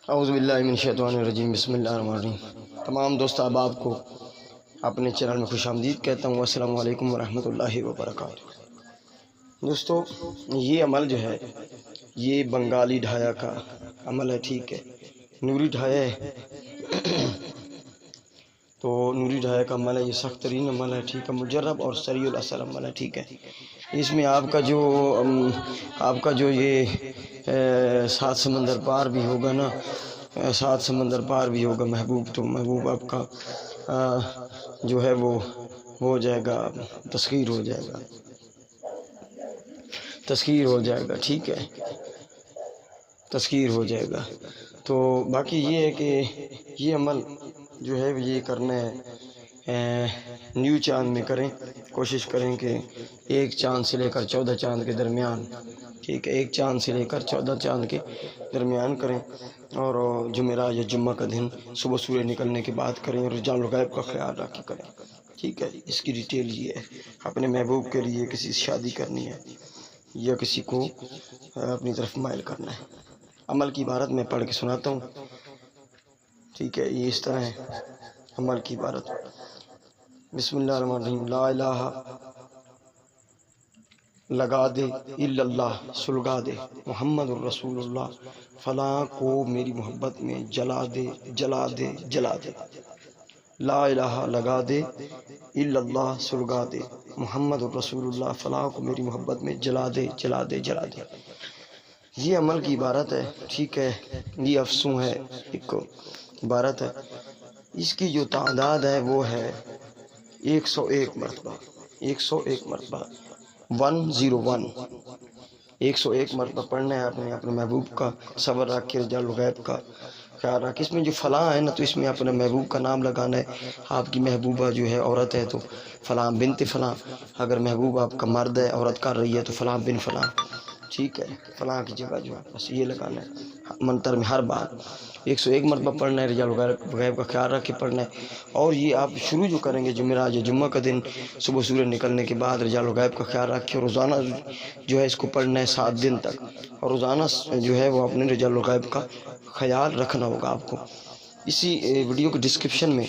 اعوذ باللہ من الشیطان الرجیم، بسم اللہ الرحمن الرحیم۔ تمام دوست احباب کو اپنے چینل میں خوش آمدید کہتا ہوں۔ السلام علیکم ورحمۃ اللہ وبرکاتہ۔ دوستو، یہ عمل جو ہے یہ بنگالی ڈھایا کا عمل ہے، ٹھیک ہے، نوری ڈھایا ہے۔ تو نوری ڈھایا کا عمل ہے، یہ سخت ترین عمل ہے، ٹھیک ہے، مجرب اور سریع الاثر عمل ہے، ٹھیک ہے۔ اس میں آپ کا جو یہ 7 سمندر پار بھی ہوگا نا، 7 سمندر پار بھی ہوگا محبوب، تو محبوب آپ کا جو ہے وہ ہو جائے گا، تسخیر ہو جائے گا، تسخیر ہو جائے گا، ٹھیک ہے، تسخیر ہو جائے گا۔ تو باقی یہ ہے کہ یہ عمل جو ہے یہ کرنا ہے نیو چاند میں کریں، کوشش کریں کہ 1 چاند سے لے کر 14 چاند کے درمیان، ٹھیک ہے، 1 چاند سے لے کر 14 چاند کے درمیان کریں، اور جمعرات یا جمعہ کا دن صبح سورج نکلنے کے بعد کریں، اور رجال الغیب کا خیال رکھ کے کریں، ٹھیک ہے۔ اس کی ڈیٹیل یہ ہے، اپنے محبوب کے لیے کسی سے شادی کرنی ہے یا کسی کو اپنی طرف مائل کرنا ہے۔ عمل کی عبارت میں پڑھ کے سناتا ہوں، ٹھیک ہے۔ یہ اس طرح ہے عمل کی عبارت: بسم اللہ الرحمن الرحیم۔ لا الہ لگا دے الا اللہ سلگا دے محمد الرسول اللہ، فلاں کو میری محبت میں جلا دے جلا دے جلا دے۔ لا الہ لگا دے الا اللہ سلگا دے محمد الرسول اللہ، فلاں کو میری محبت میں جلا دے جلا دے جلا دے۔ یہ عمل کی عبارت ہے، ٹھیک ہے، یہ افسوں ہے، ایک عبارت ہے۔ اس کی جو تعداد ہے وہ ہے 101 مرتبہ، 101 مرتبہ، 101، 101 مرتبہ پڑھنا ہے آپ نے، اپنے محبوب کا صبر رکھ کے، رجال الغیب کا خیال رکھ کے۔ اس میں جو فلاں ہے نا، تو اس میں اپنے محبوب کا نام لگانا ہے۔ آپ کی محبوبہ جو ہے عورت ہے تو فلاں بنت فلاں، اگر محبوب آپ کا مرد ہے، عورت کر رہی ہے تو فلاں بن فلاں، ٹھیک ہے، فلاں کی جگہ جو ہے بس یہ لگانا ہے منتر میں ہر بار 101 مرتبہ پڑھنا ہے، رجال الغیب کا خیال رکھ کے پڑھنا ہے۔ اور یہ آپ شروع جو کریں گے جمعرات یا جمعہ کا دن صبح سورج نکلنے کے بعد رجال الغیب کا خیال رکھ کے، روزانہ جو ہے اس کو پڑھنا ہے 7 دن تک، اور روزانہ جو ہے وہ اپنے رجال الغیب کا خیال رکھنا ہوگا آپ کو۔ اسی ویڈیو کے ڈسکرپشن میں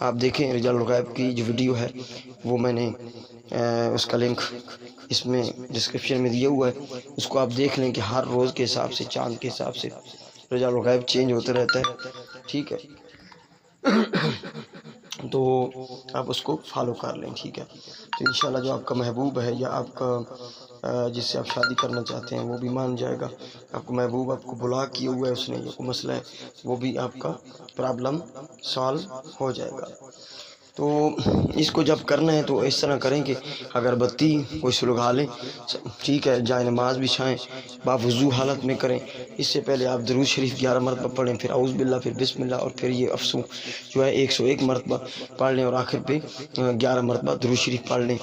آپ دیکھیں، رجال الغیب کی جو ویڈیو ہے وہ میں نے اس کا لنک اس میں ڈسکرپشن میں دیا ہوا ہے، اس کو آپ دیکھ لیں کہ ہر روز کے حساب سے، چاند کے حساب سے رجال الغیب چینج ہوتا رہتا ہے، ٹھیک ہے۔ تو آپ اس کو فالو کر لیں، ٹھیک ہے۔ تو انشاءاللہ جو آپ کا محبوب ہے یا آپ کا جس سے آپ شادی کرنا چاہتے ہیں وہ بھی مان جائے گا۔ آپ کو محبوب آپ کو بلاک کیا ہوا ہے اس نے، یا کوئی مسئلہ ہے وہ بھی آپ کا پرابلم سالو ہو جائے گا۔ تو اس کو جب کرنا ہے تو اس طرح کریں کہ اگربتی کوئی سلگا لیں، ٹھیک ہے، جائے نماز بچھائیں، باوضو حالت میں کریں۔ اس سے پہلے آپ درود شریف 11 مرتبہ پڑھیں، پھر اعوذ باللہ، پھر بسم اللہ، اور پھر یہ افسوں جو ہے 101 مرتبہ پڑھ لیں، اور آخر پہ 11 مرتبہ درود شریف پڑھ لیں،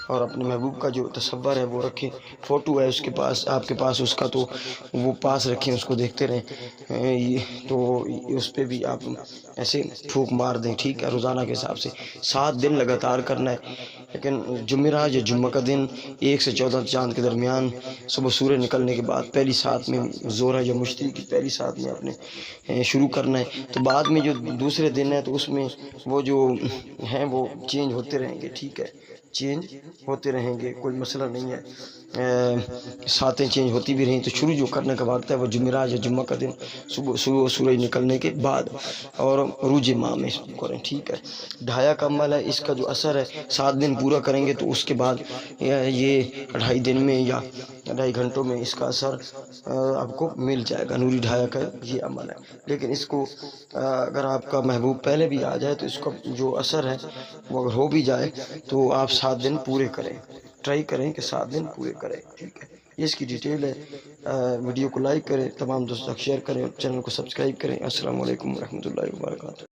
اور اپنے محبوب کا جو تصور ہے وہ رکھیں۔ فوٹو ہے اس کے پاس، آپ کے پاس اس کا، تو وہ پاس رکھیں، اس کو دیکھتے رہیں، تو اس پہ بھی آپ ایسے پھونک مار دیں، ٹھیک ہے۔ روزانہ کے حساب سے 7 دن لگاتار کرنا ہے، لیکن جمعرات یا جمعہ کا دن 1 سے 14 چاند کے درمیان صبح سورج نکلنے کے بعد پہلی 7 میں، زہرہ یا مشتری کی پہلی 7 میں آپ نے شروع کرنا ہے۔ تو بعد میں جو دوسرے دن ہے تو اس میں وہ جو ہیں وہ چینج ہوتے رہیں گے، ٹھیک ہے، چینج ہوتے رہیں گے، کوئی مسئلہ نہیں ہے، ساتیں چینج ہوتی بھی رہیں۔ تو شروع جو کرنے کا وقت ہے وہ جمعرات یا جمعہ کا دن صبح سورج نکلنے کے بعد، اور عروج ماہ میں اس کو کریں، ٹھیک ہے۔ ڈھایا کا عمل ہے، اس کا جو اثر ہے 7 دن پورا کریں گے تو اس کے بعد یہ 2.5 دن میں یا 2.5 گھنٹوں میں اس کا اثر آپ کو مل جائے گا۔ نوری ڈھایا کا یہ عمل ہے، لیکن اس کو اگر آپ کا محبوب پہلے بھی آ جائے تو اس کا جو اثر ہے وہ اگر ہو بھی جائے تو آپ 7 دن پورے کریں، ٹرائی کریں کہ 7 دن پورے کریں، ٹھیک ہے۔ یہ اس کی ڈیٹیل ہے۔ ویڈیو کو لائک کریں، تمام دوستوں تک شیئر کریں، چینل کو سبسکرائب کریں۔ السلام علیکم ورحمۃ اللہ وبرکاتہ۔